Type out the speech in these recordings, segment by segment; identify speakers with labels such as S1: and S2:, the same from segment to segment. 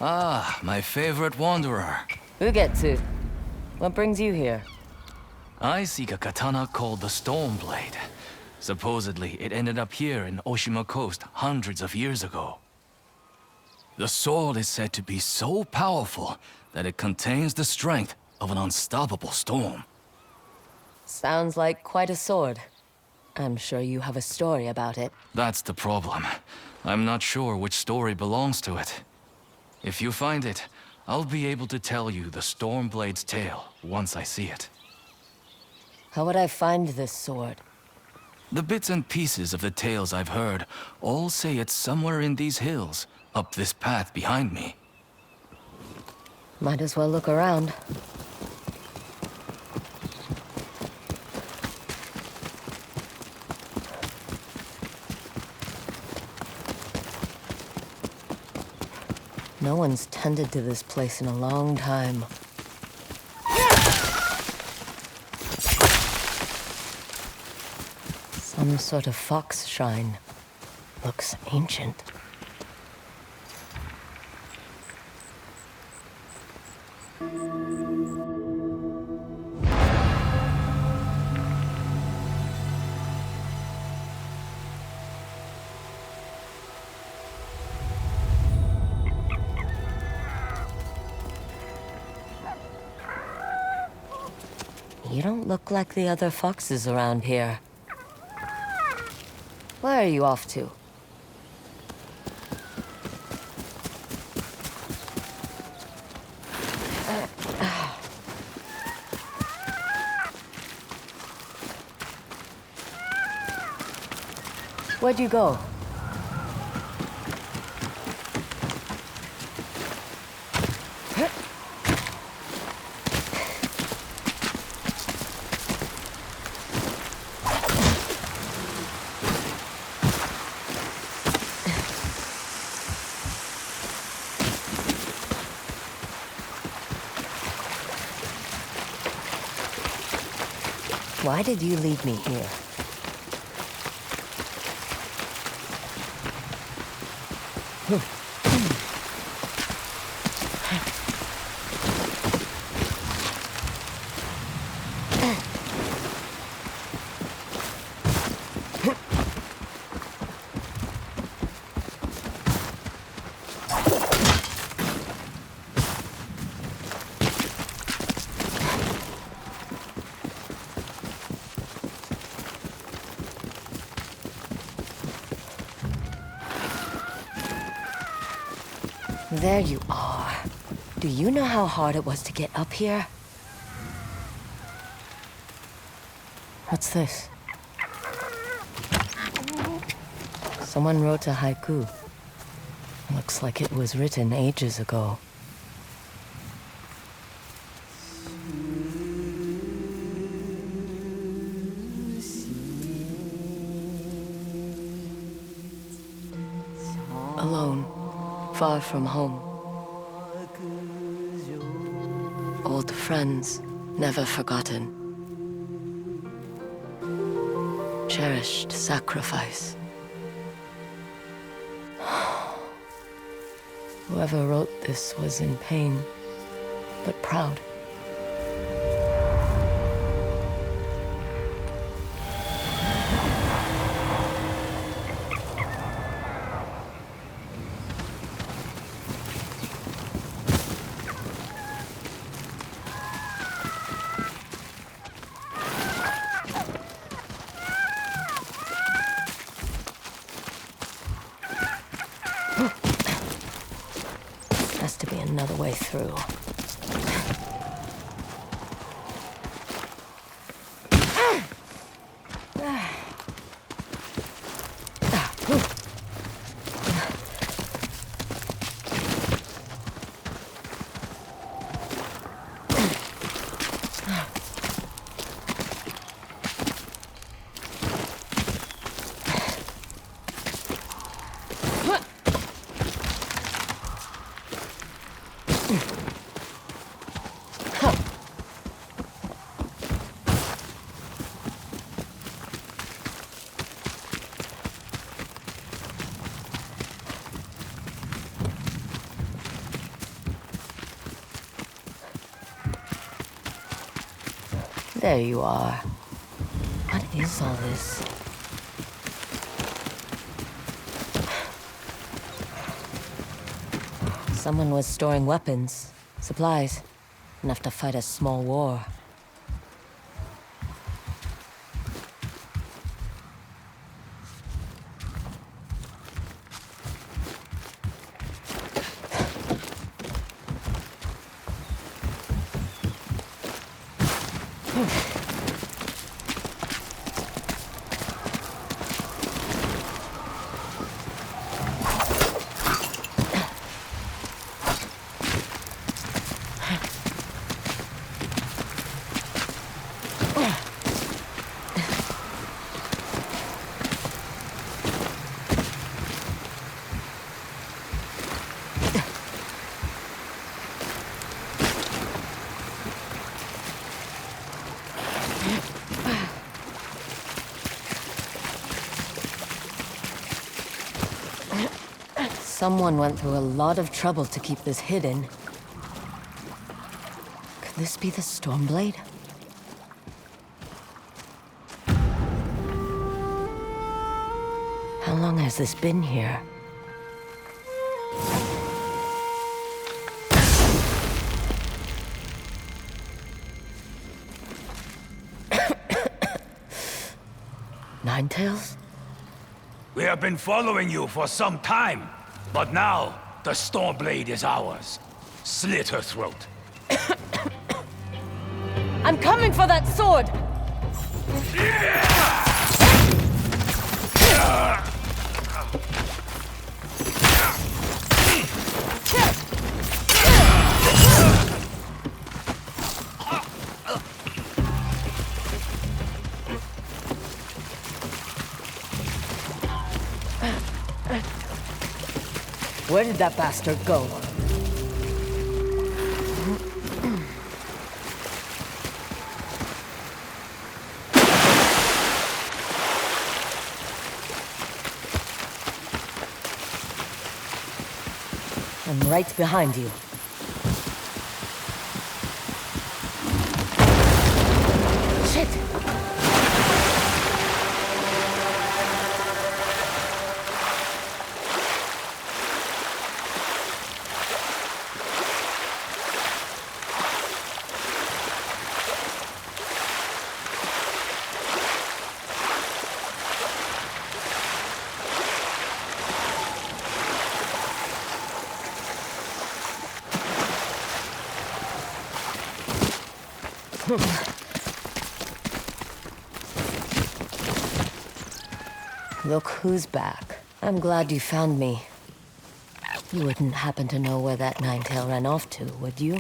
S1: Ah, my favorite wanderer.
S2: Ugetsu, what brings you here?
S1: I seek a katana called the Stormblade. Supposedly, it ended up here in Oshima Coast hundreds of years ago. The sword is said to be so powerful that it contains the strength of an unstoppable storm.
S2: Sounds like quite a sword. I'm sure you have a story about it.
S1: That's the problem. I'm not sure which story belongs to it. If you find it, I'll be able to tell you the Stormblade's tale once I see it.
S2: How would I find this sword?
S1: The bits and pieces of the tales I've heard all say it's somewhere in these hills, up this path behind me.
S2: Might as well look around. No one's tended to this place in a long time. Some sort of fox shrine. Looks ancient. You don't look like the other foxes around here. Where are you off to? Where'd you go? Why did you leave me here? There you are. Do you know how hard it was to get up here? What's this? Someone wrote a haiku. Looks like it was written ages ago. Alone. Far from home. Old friends, never forgotten. Cherished sacrifice. Whoever wrote this was in pain, but proud. Has to be another way through. There you are. What is all this? Someone was storing weapons, supplies, enough to fight a small war. Someone went through a lot of trouble to keep this hidden. Could this be the Stormblade? How long has this been here? Ninetales?
S3: We have been following you for some time, but now the Stormblade is ours. Slit her throat.
S2: I'm coming for that sword! Where did that bastard go? I'm right behind you. Shit! Look who's back. I'm glad you found me. You wouldn't happen to know where that Ninetail ran off to, would you?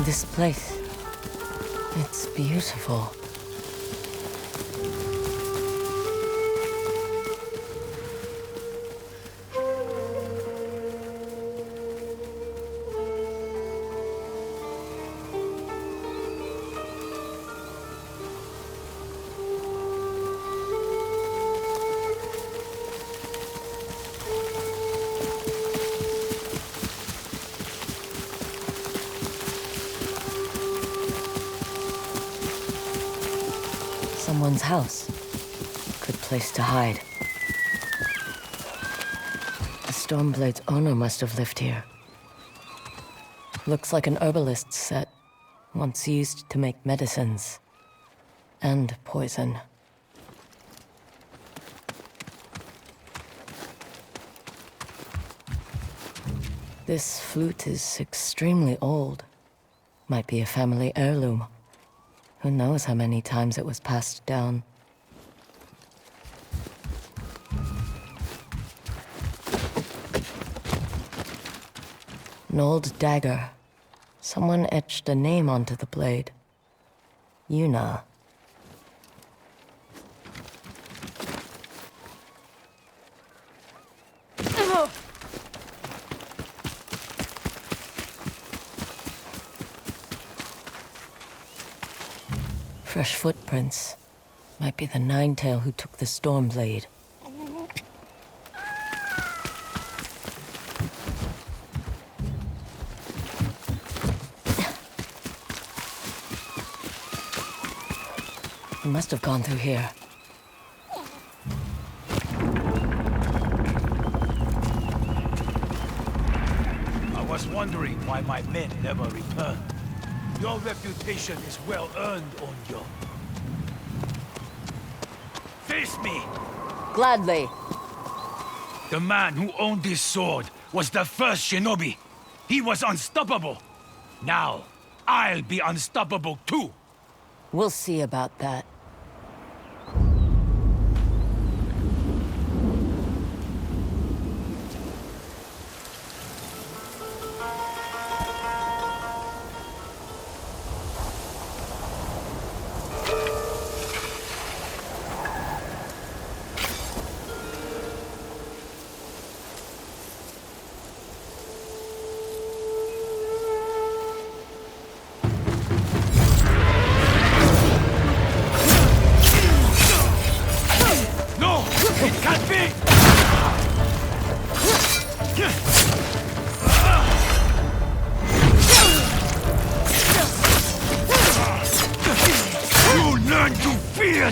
S2: This place, it's beautiful. Someone's house. Good place to hide. The Stormblade's owner must have lived here. Looks like an herbalist's set, once used to make medicines. And poison. This flute is extremely old. Might be a family heirloom. Who knows how many times it was passed down. An old dagger. Someone etched a name onto the blade. Yuna. Fresh footprints. Might be the Ninetail who took the Stormblade. He must have gone through here.
S3: I was wondering why my men never returned. Your reputation is well earned, Onyo. Face me!
S2: Gladly.
S3: The man who owned this sword was the first shinobi. He was unstoppable. Now, I'll be unstoppable too.
S2: We'll see about that.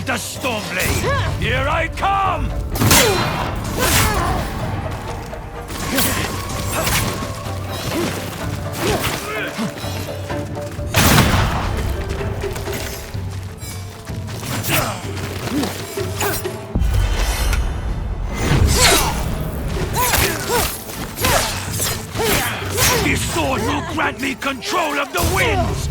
S3: The Stormblade! Here I come! This sword will grant me control of the winds!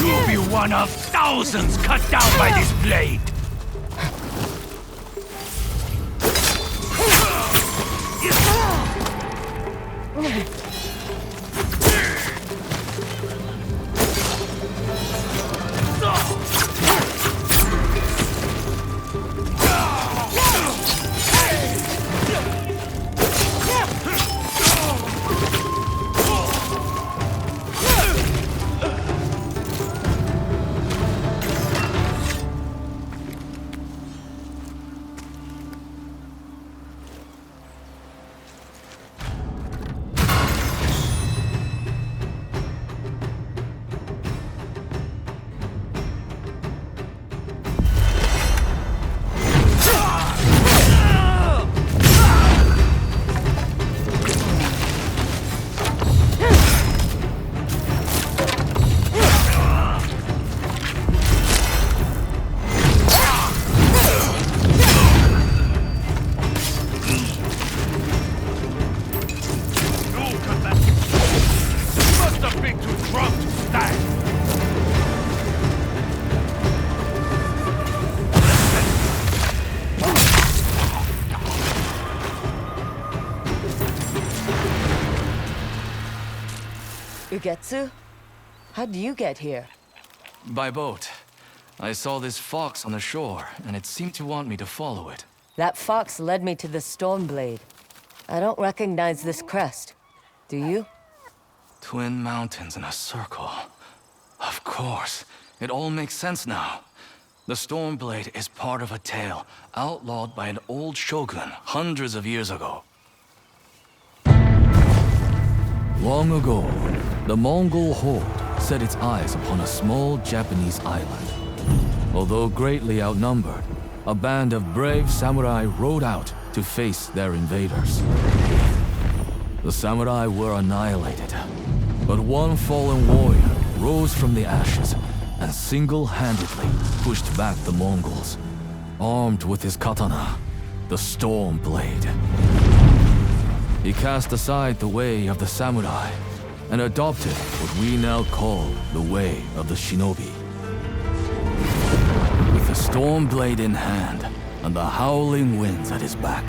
S3: You'll be one of thousands cut down by this blade!
S2: Ugetsu? How'd you get here?
S1: By boat. I saw this fox on the shore, and it seemed to want me to follow it.
S2: That fox led me to the Stormblade. I don't recognize this crest. Do you?
S1: Twin mountains in a circle. Of course. It all makes sense now. The Stormblade is part of a tale outlawed by an old shogun hundreds of years ago. Long ago, the Mongol horde set its eyes upon a small Japanese island. Although greatly outnumbered, a band of brave samurai rode out to face their invaders. The samurai were annihilated, but one fallen warrior rose from the ashes and single-handedly pushed back the Mongols, armed with his katana, the Stormblade. He cast aside the way of the samurai and adopted what we now call the way of the shinobi. With a Stormblade in hand and the howling winds at his back,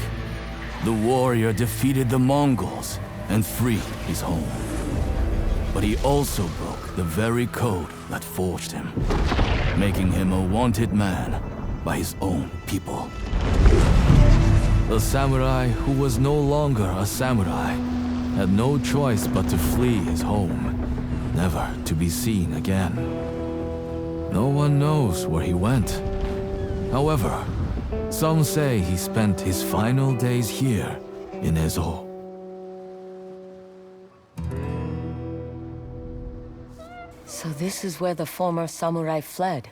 S1: the warrior defeated the Mongols and freed his home. But he also broke the very code that forged him, making him a wanted man by his own people. The samurai who was no longer a samurai had no choice but to flee his home, never to be seen again. No one knows where he went. However, some say he spent his final days here in Ezo.
S2: So this is where the former samurai fled.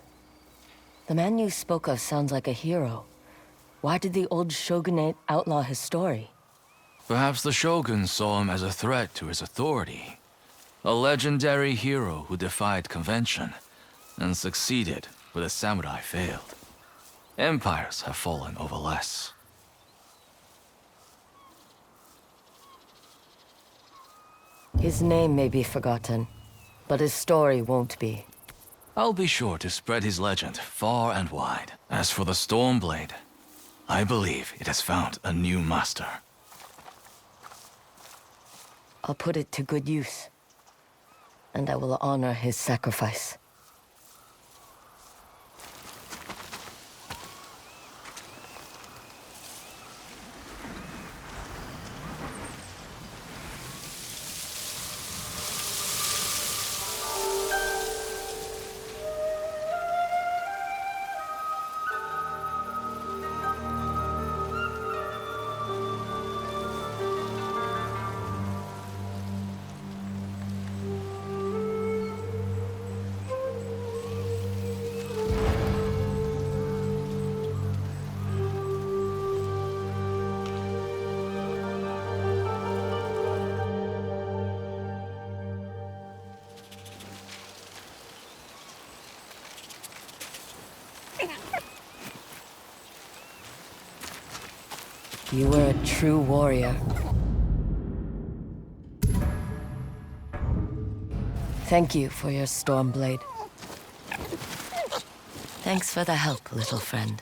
S2: The man you spoke of sounds like a hero. Why did the old shogunate outlaw his story?
S1: Perhaps the shogun saw him as a threat to his authority. A legendary hero who defied convention and succeeded where the samurai failed. Empires have fallen over less.
S2: His name may be forgotten, but his story won't be.
S1: I'll be sure to spread his legend far and wide. As for the Stormblade, I believe it has found a new master.
S2: I'll put it to good use, and I will honor his sacrifice. You were a true warrior. Thank you for your Stormblade. Thanks for the help, little friend.